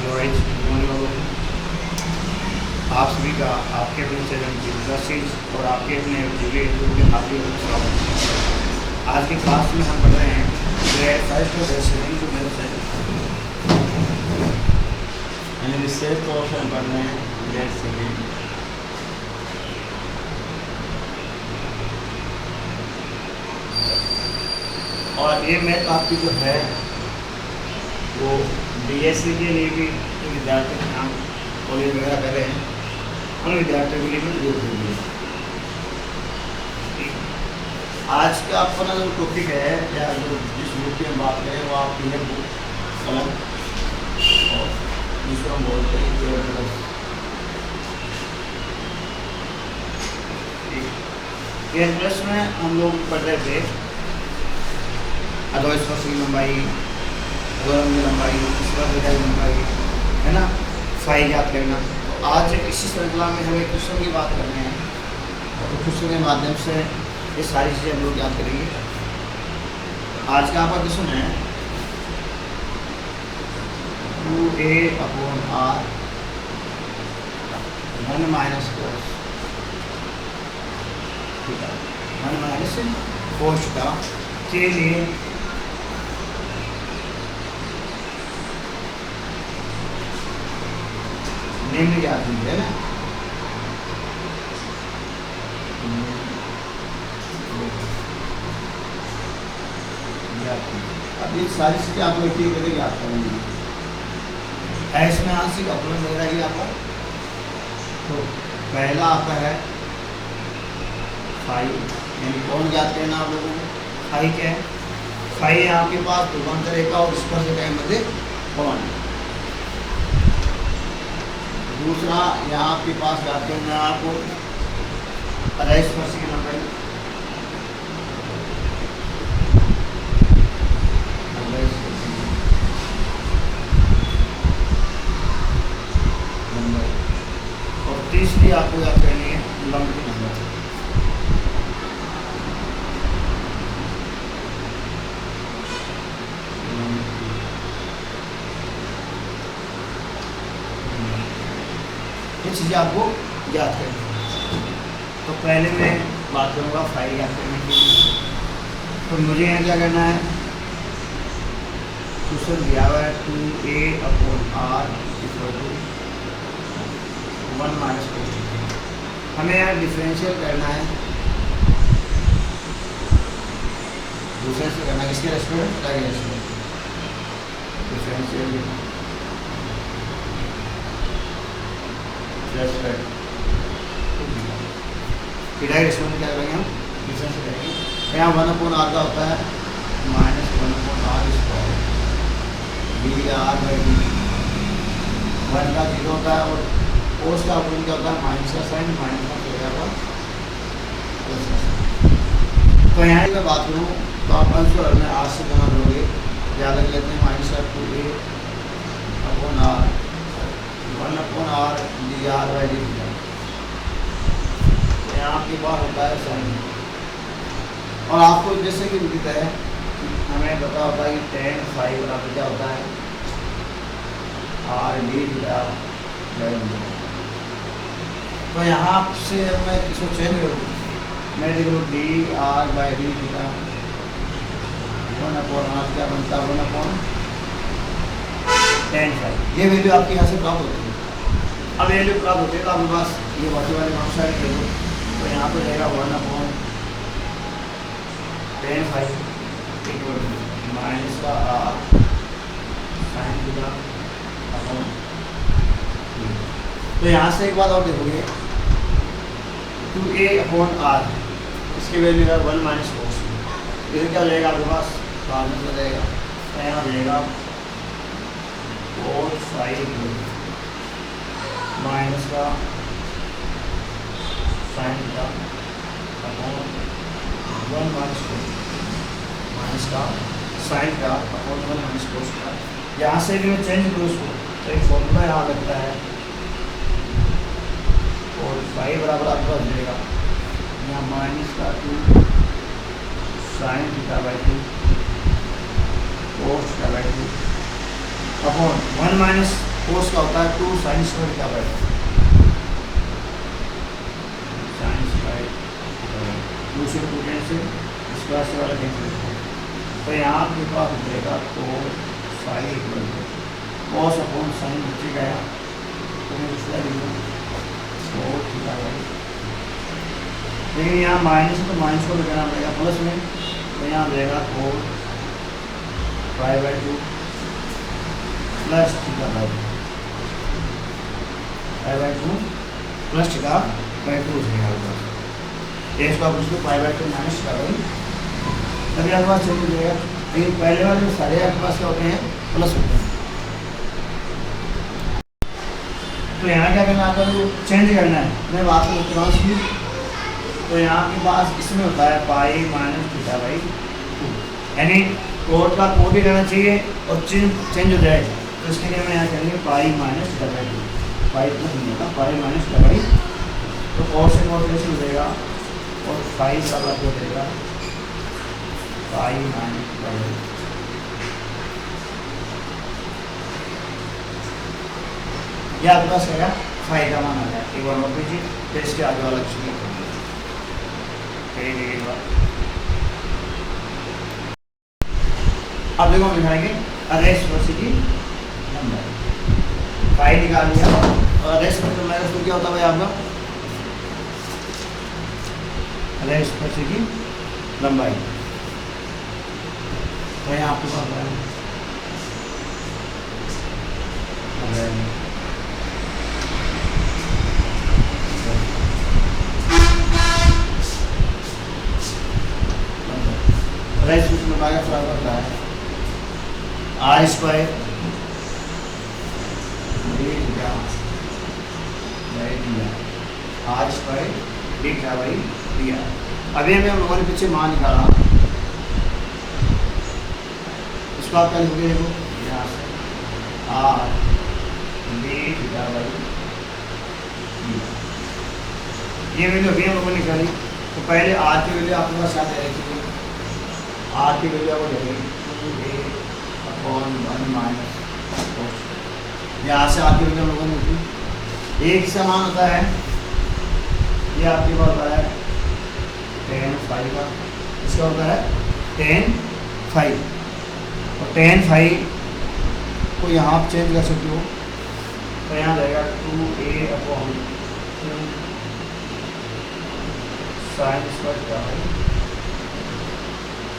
Guys, good morning लोगों को। आप सभी का आपके अपने चैनल जियोग्राफीज और आपके अपने यूट्यूब के हाथी में स्वागत है। आज की क्लास में हम पढ़ रहे हैं ग्रेड 5 का सेकंड टू मेरे से यानी विशेष तौर से हम पढ़ रहे हैं ग्रेड सेकेंड। और ये मैथ आपकी जो है वो बीएससी के लिए भी जो विद्यार्थी काम कॉलेज वगैरह कर रहे हैं उन विद्यार्थियों के लिए भी जरूर होगी। आज का अपना जो टॉपिक है या जो जिस बुक की हम बात करें वो आपकी है बुक कलम, और जिसको हम बोलते हैं केयर प्लस में हम लोग पढ़ रहे थे अधोस्पर्श की लंबाई, गोलम की लंबाई, स्पर्श की लंबाई, है ना, फाई याद करना। तो आज इसी श्रृंखला में हमें क्वेश्चन की बात करनी है और क्वेश्चन के माध्यम से ये सारी चीज़ें हम लोग याद करेंगे। आज का आपका क्वेश्चन है 2a/r 1 minus cos theta 1 minus cos theta के लिए निम्न क्या है ना, अब ये सारी चीजें आप लोग ठीक करके याद करेंगे। इसमें आंशिक अवकलन वगैरह ही आपका, तो पहला आता है फाई, यानी कौन ज्ञात करना आप लोगों को। फाई क्या है? फाई है आपके पास ध्रुवांतर रेखा और स्पर्श रेखा के मध्य कोण। दूसरा यहाँ आपके पास ज्ञात करना है आपको अधोस्पर्श की लंबाई, और तीसरी आपको याद करनी है लंब की लंबाई। ये चीज़ें आपको याद करनी है। तो पहले मैं बात करूँगा फाई याद करने के लिए। तो मुझे यहाँ क्या करना है, क्वेश्चन दिया हुआ है 2a/r = 1 माइनस cos थीटा। हमें यहाँ डिफरेंशियल करना है, दूसरे से करना है किसके रेस्पेक्ट में, डिफरेंशियल रेस्पेक्ट थीटा के रेस्पेक्ट में क्या करेंगे हम, डिफरेंशियल करेंगे। यहाँ 1/r का होता है -1/r² dr/dt, 1 का 0 होता है और कोस का अवकलन क्या होता है, माइनस का साइन, माइनस का हो जाएगा प्लस का साइन। तो यहाँ मैं बात करूँ तो आप आंसर में आज से गणना करोगे, याद रख लेते हैं -2a/r 1/r dr/dt। यहाँ आपके पास होता है साइन, और आपको जैसे कि विदित है हमें पता होता है कि tan फाई बराबर क्या होता है, r d थीटा। तो यहाँ आपसे मैं इसको चेंज करूँ, मैं लिख लूँ dr/d थीटा 1/r क्या बनता है 1/tan फाई। ये वैल्यू आपके यहाँ से प्राप्त होती है। अब ये वैल्यू प्राप्त होती है तो आपके पास ये बाकी वाले मार्क्स साइड कर दो, तो यहाँ पर रहेगा 1/tan फाई माइनस का r साइन थीटा। तो यहाँ से एक बात और देखोगे 2a/r इसकी वैल्यू है 1 माइनस cos। इधर क्या रहेगा आपके पास, बाद में रहेगा, तो यहाँ रहेगा cos फाई माइनस का sine theta 1 minus cos, minus का sine theta 1 minus cos theta. यहाँ से भी मैं चेंज करूँ उसको तो एक फॉर्मूला यहाँ लगता है, और फाई बराबर आपके पास मिलेगा यहाँ माइनस का 2 sine theta by 2 cos theta by 2 upon 1 minus cos का होता है 2 sine square theta by sine square 2 से 2 कैंसिल स्क्वायर से वाला कैंसिल। तो यहाँ आपके पास बचेगा cos phi equal to cos upon sine बच्चे गया तो मैं दूसरा लिख लूँ कोस थीटा बाई। लेकिन यहाँ माइनस तो माइनस को लगाना पड़ेगा प्लस में, तो यहाँ रहेगा cos phi by 2 plus theta by 2 plus theta by 2 हो जाएगा। इसको आप उसको pi by 2 minus theta by, तभी आपके पास चेंज हो जाएगा। लेकिन पहले वाले जो सारे आपके पास क्या होते हैं प्लस होते हैं। तो यहाँ क्या करना है आपको, चेंज करना है। मैं बात करता हूँ इसकी, तो यहाँ के पास इसमें होता है पाई माइनस थीटा बाई 2, यानी कोड का कोड ही रहना चाहिए और चेंज हो जाए। तो इसके लिए मैं यहाँ करेंगे pi minus theta by 2, pi plus नहीं होगा पाई माइनस थीटा बाई, तो कोड से कोड कैसे हो जाएगा और पाई का बात हो जाएगा पाई माइनस थीटा बाई। ये आपके पास क्या फाई का मान आ गया। एक बार नोट कीजिए, फिर इसके आगे वाला कुछ नहीं करेंगे। अब देखो हम लिखाएंगे अरेस्ट वेलोसिटी नंबर, फाई निकाल लिया और अरेस्ट वेलोसिटी नंबर तो क्या होता है भाई आपका अरेस्ट वेलोसिटी लंबाई। तो यहाँ आपके पास अरेस्ट वेलोसिटी लंबाई का फॉर्मूला होता है R square R square D क्या भाई डी आर। अभी हमें हम लोगों ने पीछे मान निकाला, इसको आप क्या लिखोगे, देखो यहाँ से R D theta by D. ये वैल्यू अभी हम लोगों ने निकाली। तो पहले आर की वैल्यू आपके पास क्या दे रही थी, आर की वैल्यू आपको दे रही 2a/1 माइनस यहाँ से आर की वैल्यू हम लोगों ने निकली। एक समान होता है, ये आपके पास होता है tan फाई का, इसका होता है tan फाई, और tan फाई को यहाँ आप चेंज कर सकते हो। तो यहाँ रहेगा 2a/2 sine square theta by,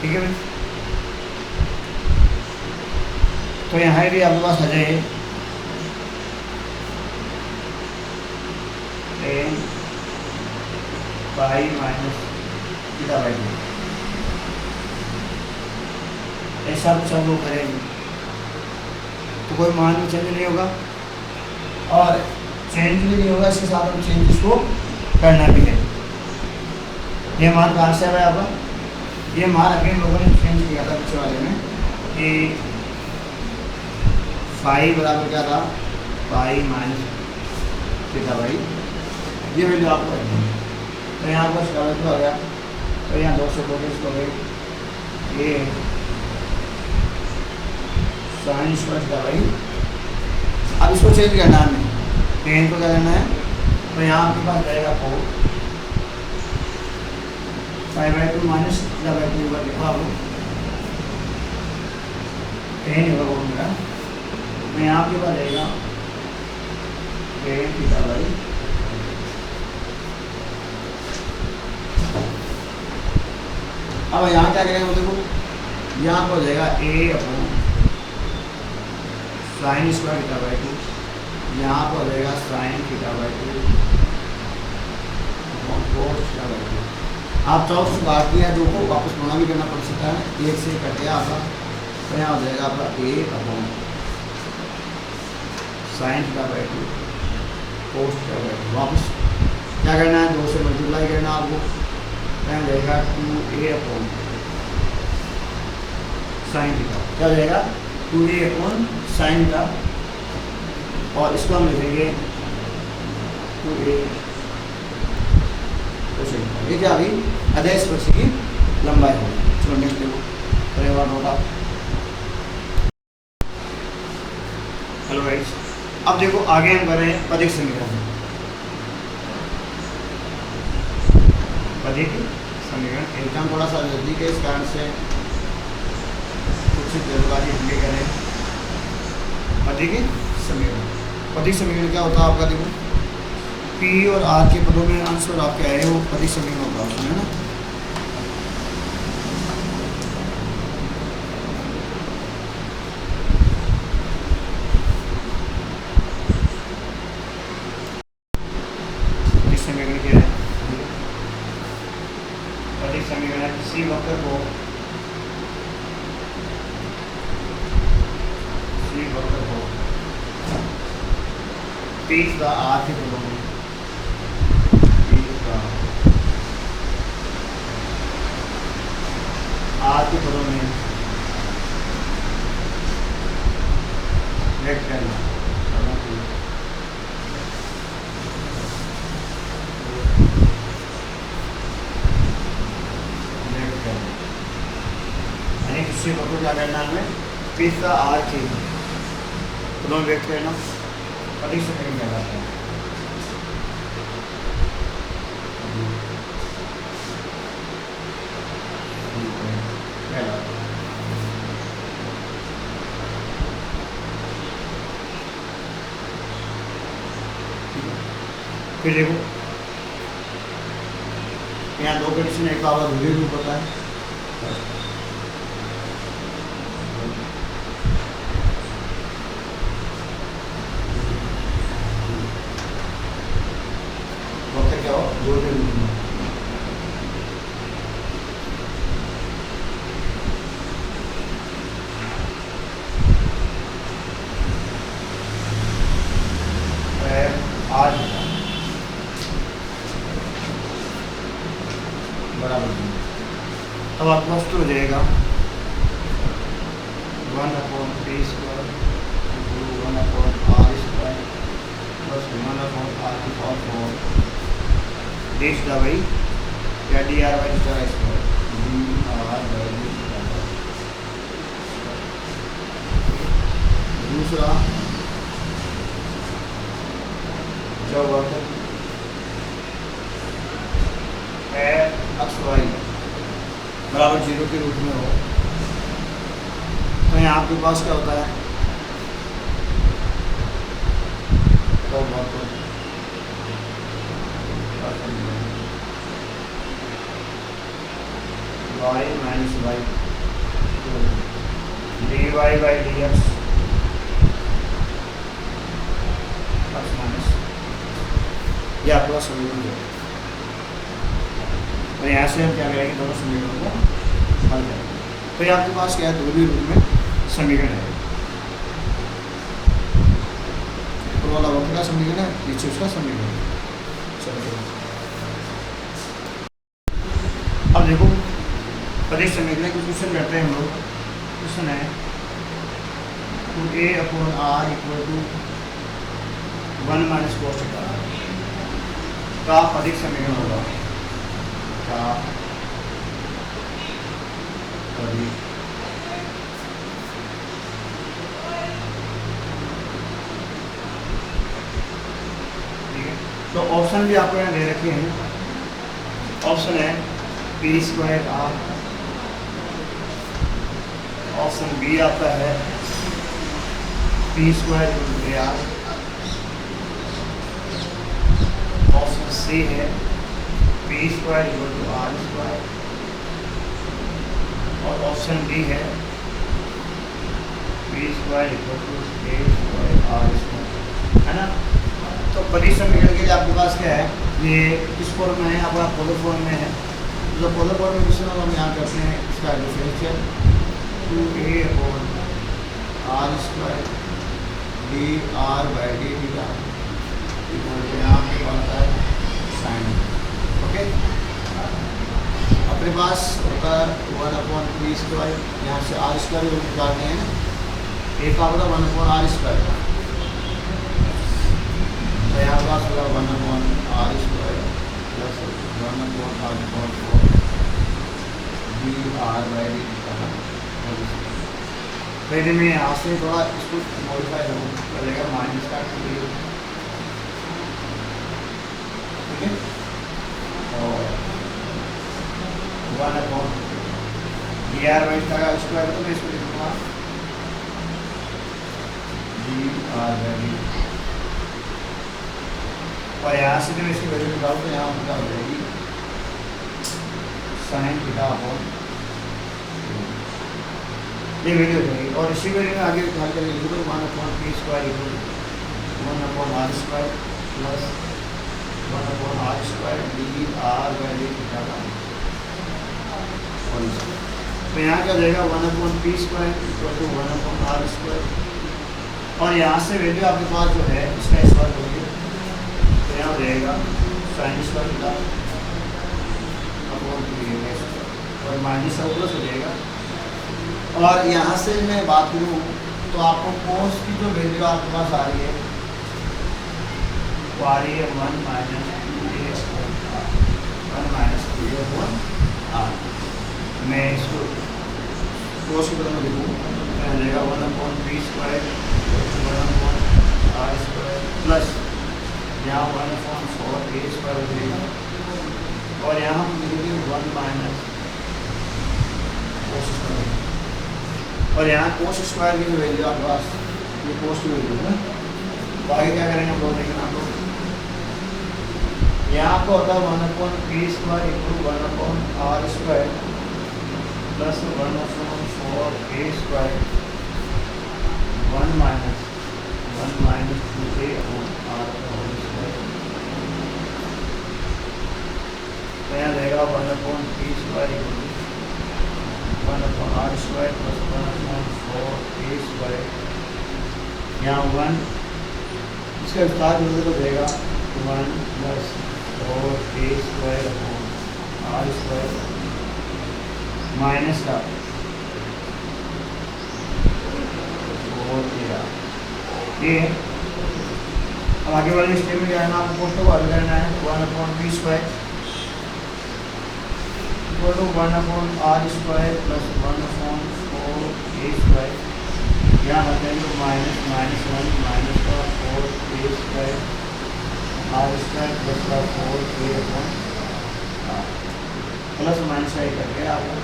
ठीक है भाई। तो यहाँ भी आपके पास आ जाए tan pi minus theta by 2, ऐसा कुछ हम लोग करेंगे तो कोई मान भी चेंज नहीं होगा और चेंज भी नहीं होगा, इसके साथ हम चेंज इसको करना भी है। ये मान कहाँ से है आपका, ये मान अभी हम लोगों ने चेंज किया था पिछले वाले में कि फाई बराबर क्या था पाई माइनस थीटा बाई, ये वैल्यू आपको रखनी है। तो यहाँ पर स्क्वायर आ गया, तो यहाँ 2 से 2 इसको गई ये साइन स्क्वायर थीटा बाई। अब इसको चेंज करना है हमें, टेन को क्या करना है, तो यहाँ आपके पास रहेगा 4 phi by 2 minus theta by 2 का देखो आपको 10 होगा वो मेरा। तो यहाँ आपके पास रहेगा 10 थीटा बाई। अब यहाँ क्या करेंगे, देखो यहाँ पर हो जाएगा a/sin स्क्वायर थीटा बाई 2, यहाँ पर हो जाएगा sin theta by 2 cos theta by 2। आप चाहो तो बात किया 2 को वापस गुणा भी करना पड़ सकता है, 1 से कट गया आपका, तो यहाँ हो जाएगा आपका a/sin theta by 2 cos theta by 2। वापस क्या करना है, 2 से मल्टीप्लाई करना आपको, यहाँ रहेगा 2a/sin थीटा, क्या हो जाएगा 2a/sin थीटा, और इसको हम लिखेंगे 2a। ये क्या अभी अधे स्पर्श की लंबाई होगी। चलो नेक्स्ट देखो, परिवार होगा। हेलो गाइस, अब देखो आगे हम कर रहे हैं पदिक समीकरण। पदिक समीकरण एग्जाम थोड़ा सा नजदीक है, इस कारण से कुछ जल्दबाजी हम भी करें। पदिक समीकरण, पदिक समीकरण क्या होता है आपका, देखो पी और आर के पदों में अंश और आपके आए वो पदिक समीकरण होता है उसमें, है ना। पदिक समीकरण क्या है, पदिक समीकरण है किसी वक्र को P का R के पदों में, P का R के पदों में व्यक्त करना। यानी किसी वक्र को क्या करना है हमें, P का R के पदों में व्यक्त करना, पदिक समीकरण कहलाता है। फिर देखो यहाँ दो कंडीशन, एक पावर ध्रुवीय रूप होता है, वक्र क्या हो ध्रुवीय रूप में, आज बराबर। अब आपके पास तो हो जाएगा 1/p² × 1/r² plus 1/r⁴ dash दा भाई या dr/2 दूसरा जब वक्र है x y बराबर 0 के रूप में हो तो यहाँ आपके पास क्या होता है, तो वक्र y minus y dy/dx x minus, ये आपका समीकरण है। और यहाँ से हम क्या करेंगे, दोनों समीकरणों को हल करेंगे। तो ये आपके पास क्या है, ध्रुवीय रूप में समीकरण है, ऊपर वाला वक्र का समीकरण है, नीचे उसका समीकरण है। अब देखो पदिक समीकरण की क्वेश्चन करते हैं हम लोग। क्वेश्चन है 2a/r = 1 - cos θ का पदिक समीकरण होगा, का पदिक ठीक है। तो ऑप्शन भी आपको यहाँ दे रखे हैं, ऑप्शन है p²r, ऑप्शन बी आता है p² × r, ऑप्शन सी है p² × r², और ऑप्शन डी है p² = a²r², है ना। तो पदिक समीकरण के लिए आपके पास क्या है, ये किस फॉर्म में है, आपका पोलर फॉर्म में है। तो पोलर फॉर्म में क्वेश्चन हम यहाँ करते हैं इसका डिफरेंशियल 2a/r² dr/dθ यहाँ पे बनता है साइन, ओके। अपने पास होता है 1/p², यहाँ से r² निकालने हैं, एक आपका 1/r², तो यहाँ पास होगा 1/r² प्लस 1/r⁴ dr/dθ। पहले मैं यहाँ से थोड़ा इसको मॉडिफाई करेगा, माइनस का 2a, ठीक है। और 1 अपॉन डी आर बाई का स्क्वायर, तो मैं इसको लिखूंगा डी आर बाई, और यहाँ से जब इसकी वैल्यू निकालूँ तो यहाँ क्या हो जाएगी साइन थीटा अपॉन, ये वैल्यू हो जाएगी। और इसी वैल्यू में आगे हल करके लिख दो 1 upon P square equal 1 upon are square plus 1 upon are square D R by theta का होल स्क्वायर। तो यहाँ क्या हो जाएगा 1 upon P square equal to 1 upon are square, और यहाँ से वैल्यू आपके पास जो है इसका स्क्वायर होगी, तो यहाँ हो जाएगा sine square theta upon 2a और माइनस का प्लस हो जाएगा। और यहाँ से मैं बात करूँ तो आपको कोस की जो वैल्यू आपके पास आ रही है वो आ रही है 1 minus 2a upon 1 minus 2a upon R. मैं इसको कोस की तरह लिखूँ तो हो जाएगा 1 upon P square 1 upon are square plus यहाँ 1 अपॉन 4a स्क्वायर हो जाएगा, और यहाँ हम लिखेंगे 1 माइनस कोस स्क्वायर, और यहाँ कोस स्क्वायर की जो वैल्यू आपके पास ये कोस की वैल्यू है। तो आगे क्या करेंगे हम लोग देखेंगे आपको, यहाँ आपको होता है 1 upon P square equal 1 upon are square plus 1 upon 4a square 1 minus 2a upon r का होल स्क्वायर। तो यहाँ रहेगा 1 upon P square equal 1 upon are square plus 1 upon 4a square, यहाँ 1 इसका विस्तार करने को देगा 1 plus 4a square upon are square minus का 4a। ये अब आगे वाले स्टेप में क्या है ना, आपको पोस्टर को हल करना है। 1 upon P square equal to 1 upon are square plus 1 upon 4a square, यहाँ हल करेंगे माइनस 1 माइनस का 4a square R square plus का 4a upon are, plus minus का करके आपको।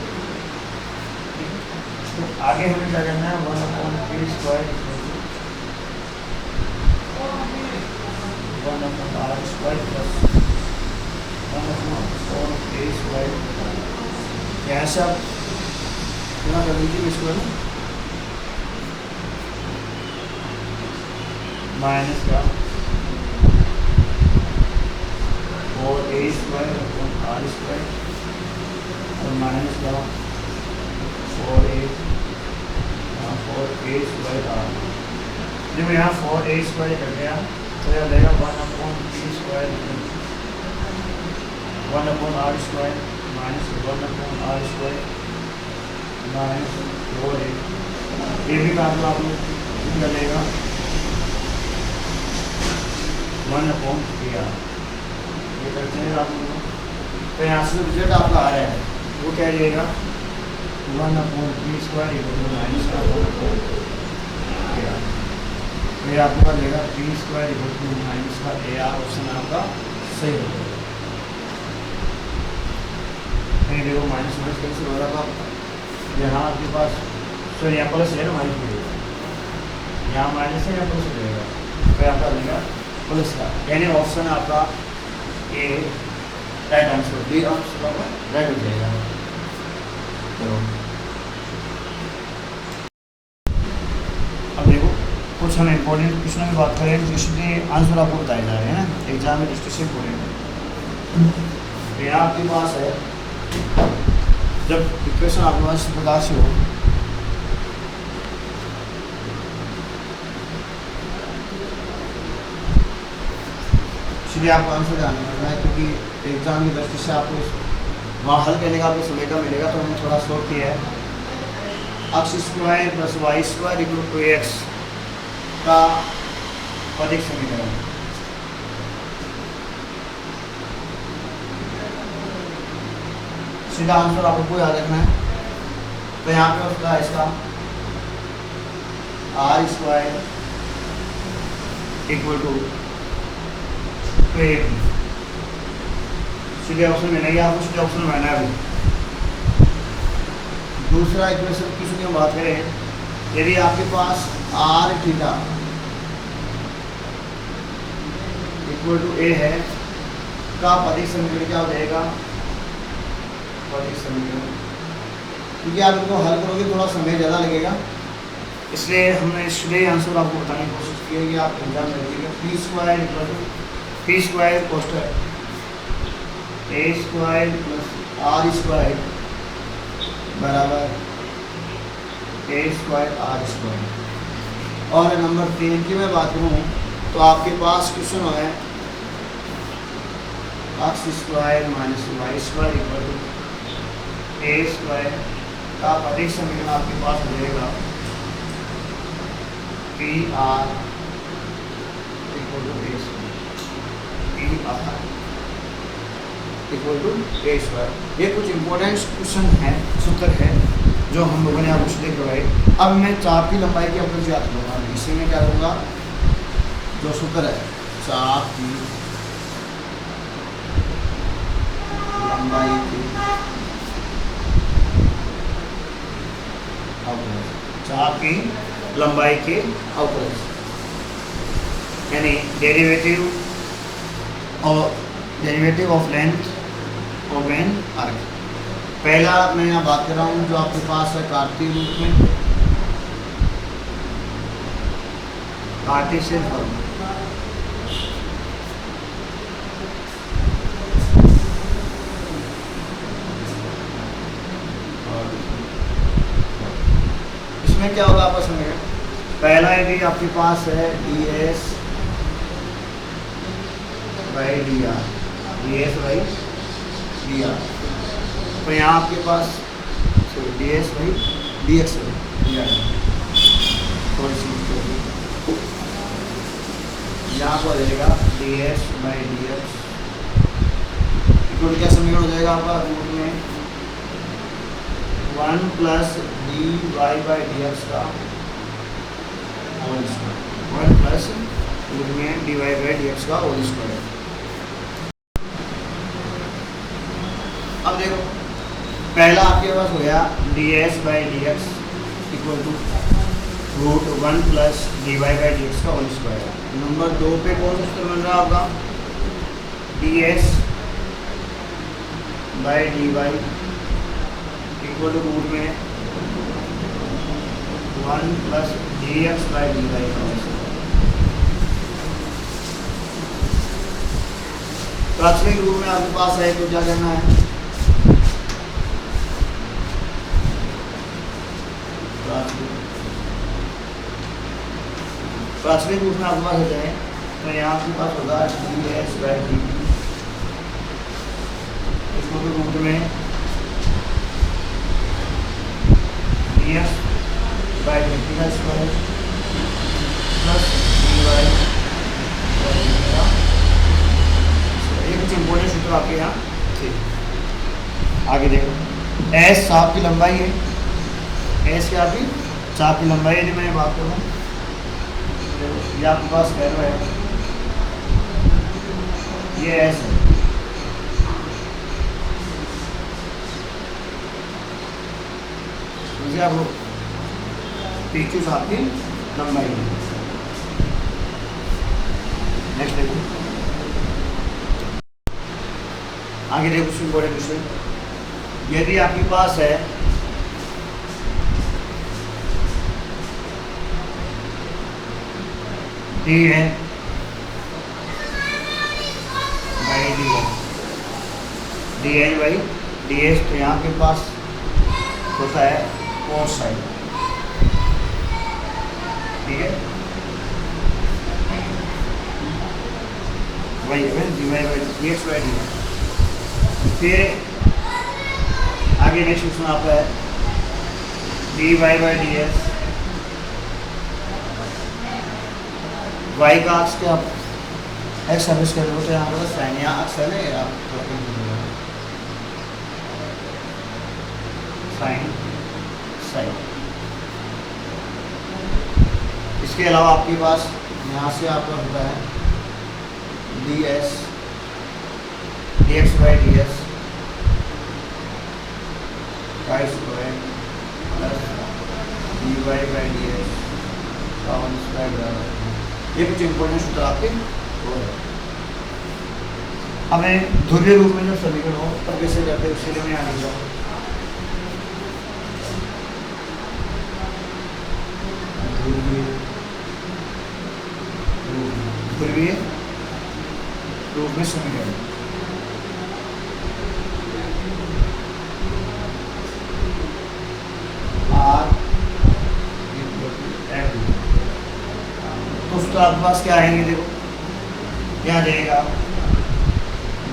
तो आगे हमें क्या करना है 1 upon P square 1 upon are square plus 1 upon 4a square, यहाँ से आप गुणा कर लीजिए इसको ना, माइनस का 4a square upon are square और माइनस का 4a स्क्वायर आर। जब यहाँ 4a स्क्वायर कर गया तो यह रहेगा 1 upon P square 1 upon are square minus 1 upon are square minus 4a। ये भी काम आप लोग चलेगा 1 अपॉन पी आर, ये करते हैं आप लोग। तो यहाँ से रिजल्ट आपका आ रहा है वो क्या जाएगा 1 अपॉन पी स्क्वायर माइनस का 1 अपॉन पी आर। तो ये आपका देगा p square equal to minus का ए आर, ऑप्शन आपका सही हो जाएगा। नहीं देखो माइनस माइनस कैंसिल हो रहा था, यहाँ आपके पास तो यहाँ प्लस है ना माइनस मिलेगा, यहाँ माइनस है यहाँ प्लस मिलेगा, तो आपका मिलेगा प्लस का, यानी ऑप्शन आपका A right answer, D answer right हो जाएगा। चलो अब देखो कुछ हम इम्पोर्टेंट क्वेश्चनों की बात करें तो इसलिए आंसर आपको बताए जा रहे हैं ना, एग्जाम में डिस्कशन हो रहे हैं। तो यहाँ आपके पास है जब इक्वेशन आपके पास इस प्रकार से हो इसलिए आपको आंसर जानना पड़ना है, क्योंकि एग्जाम की दृष्टि से आपको वहाँ हल करने का आपको समय का मिलेगा। तो हमने थोड़ा शॉर्ट किया है x square plus y square equal to x का पदिक समीकरण। सीधा आंसर आपको याद रखना है। तो यहाँ पे होता है इसका आर स्क्वायर इक्वल टू सीधे ऑप्शन में नहीं, आपको सीधे ऑप्शन में है अभी। दूसरा इक्वेशन की हम बात करें, यदि आपके पास आर थीटा इक्वल टू ए है का पदिक समीकरण क्या हो जाएगा, पदिक समीकरण, क्योंकि आप इनको हल करोगे थोड़ा समय ज़्यादा लगेगा, इसलिए हमने इसलिए आंसर आपको बताने की कोशिश की है कि आप एग्जाम में रखिएगा। P square equal to P square कोष्टक A square plus R square बराबर ए स्क्वायर आर स्क्वायर। और नंबर 3 की मैं बात करूँ तो आपके पास क्वेश्चन है x square minus Y square equal to A square का पदिक समीकरण आपके पास हो जाएगा P R equal to A square, P R equal to A square. ये कुछ इंपॉर्टेंट क्वेश्चन है, सूत्र है जो हम लोगों ने आपको सीधे करवाए। अब मैं चाप की लंबाई की अप्रोच याद करूँगा, इसी में क्या करूँगा, जो सूत्र है चाप की लंबाई की अवक्रज, चाप की लंबाई के अवक्रज, यानी derivative of length of an arc. पहला मैं यहाँ बात कर रहा हूँ जो आपके पास है कार्तीय रूप में, कार्टेशियन फॉर्म। इसमें क्या होगा आपस में, पहला यदि आपके पास है D S by D R, D S by D R, तो यहाँ आपके पास D S by D x by D R, थोड़ी सी यहाँ पर हो जाएगा D S by D x equal क्या समीकरण हो जाएगा आपका रूट में 1 plus D Y by D x का होल स्क्वायर, 1 प्लस रूट में D Y by D x का होल स्क्वायर। अब देखो पहला आपके पास हो गया d S by D x equal to root 1 plus D Y by D x का होल स्क्वायर। नंबर 2 पे कौन सा सूत्र बन रहा है आपका, d S by d y equal to root में 1 plus d x by d y का होल स्क्वायर। प्राथमिक रूप में आपके पास है तो क्या करना है, प्राथमिक रूप में आपके पास होते हैं तो यहाँ आपके पास होगा D S by D T, इसको तो रूट में D S by D T का स्क्वायर प्लस डी वाई, ये कुछ इम्पोर्टेंट सूत्र आपके यहाँ। ठीक, आगे देखो एस चाप की लंबाई है, एस क्या आपकी चाप की लंबाई, यदि मैं बात करूँ ये आपके पास कर्व है, ये एस है, मुझे आप पी क्यू चाप की लंबाई है। नेक्स्ट देखो, आगे देखो कुछ इम्पोर्टेंट क्वेश्चन, यदि आपके पास है डी है बाई डी है, d n by D s, तो यहाँ के पास होता है कोस साइन, ठीक है, वही है d Y by D x by d. फिर आगे नेक्स्ट क्वेश्चन आपका है d Y by D s, y का अक्ष के आप एक्स सर्विस कर रहे हो तो यहाँ पर साइन, यहाँ अक्ष है ना, ये आप साइन साइन। इसके अलावा आपके पास यहाँ से आपका होता है D S D x by D S का square plus D Y by D S का होल स्क्वायर बराबर। ये कुछ इंपॉर्टेंट सूत्र आपके हो रहे हैं। हमें ध्रुवीय रूप में जब समीकरण हो तब कैसे करते हैं उसके लिए मैं आगे जाऊँ। ध्रुवीय रूप में समीकरण आर तो सूत्र आपके पास क्या आएंगे, देखो क्या आ जाएगा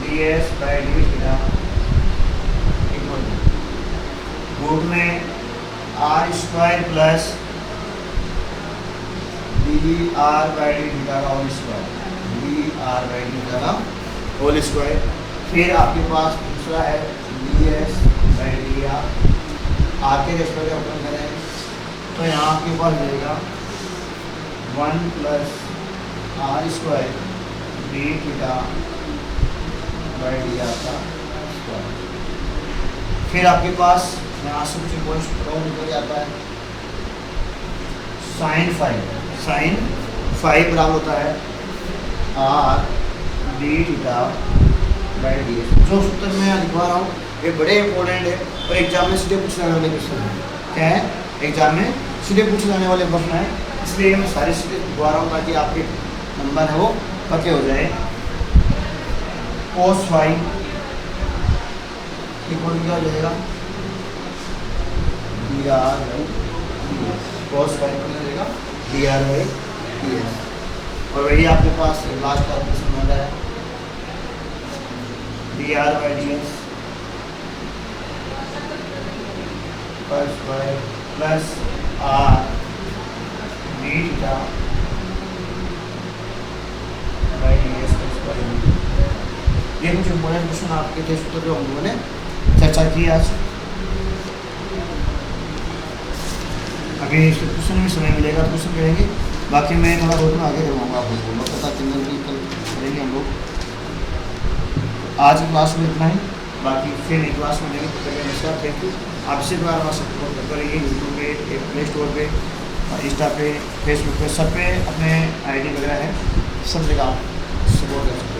D S by D theta equal root में R square plus D R by D theta का whole square, D R by D theta का होल स्क्वायर। फिर आपके पास दूसरा है D S by D R के रेस्पेक्ट में ओपन करें तो यहाँ आपके पास मिलेगा 1 plus R square D theta by D R का स्क्वायर। फिर आपके पास यहाँ से कुछ इम्पोर्टेंट निकल जाता है साइन फाइव बराबर होता है R D theta by D S. जो सूत्र मैं लिखवा रहा हूँ ये बड़े इंपॉर्टेंट है और एग्जाम में सीधे पूछने वाले क्वेश्चन है। क्या है, एग्जाम में सीधे पूछे जाने वाले प्रश्न है, इसलिए मैं सारे सीधे लिखवा रहा हूँ ताकि आपके नंबर है वो पक्के हो जाए। कोस फाइव इक्वल क्या हो जाएगा D R by D S, cos five हो जाएगा D R by D S. और वही आपके पास लास्ट का क्वेश्चन बन रहा है D R by D S plus R D theta by D S का स्क्वायर। ये कुछ इम्पोर्टेंट क्वेश्चन आपके थे सूत्र जो हम लोगों ने चर्चा की आज। अभी इस क्वेश्चन में समय मिलेगा तो क्वेश्चन करेंगे, बाकी मैं थोड़ा बहुत में आगे करवाऊँगा आप लोगों को, पता चंदन की कल करेंगे हम लोग। आज की क्लास में इतना ही, बाकी फिर नई क्लास में लेंगे। नमस्कार, थैंक यू। आपसे बार बार सपोर्ट करते रहिए यूट्यूब पे, प्ले स्टोर पे, इंस्टा पे, फेसबुक पे, सब पे अपने आईडी वगैरह है, सब जगह आप सपोर्ट कर सकते हैं।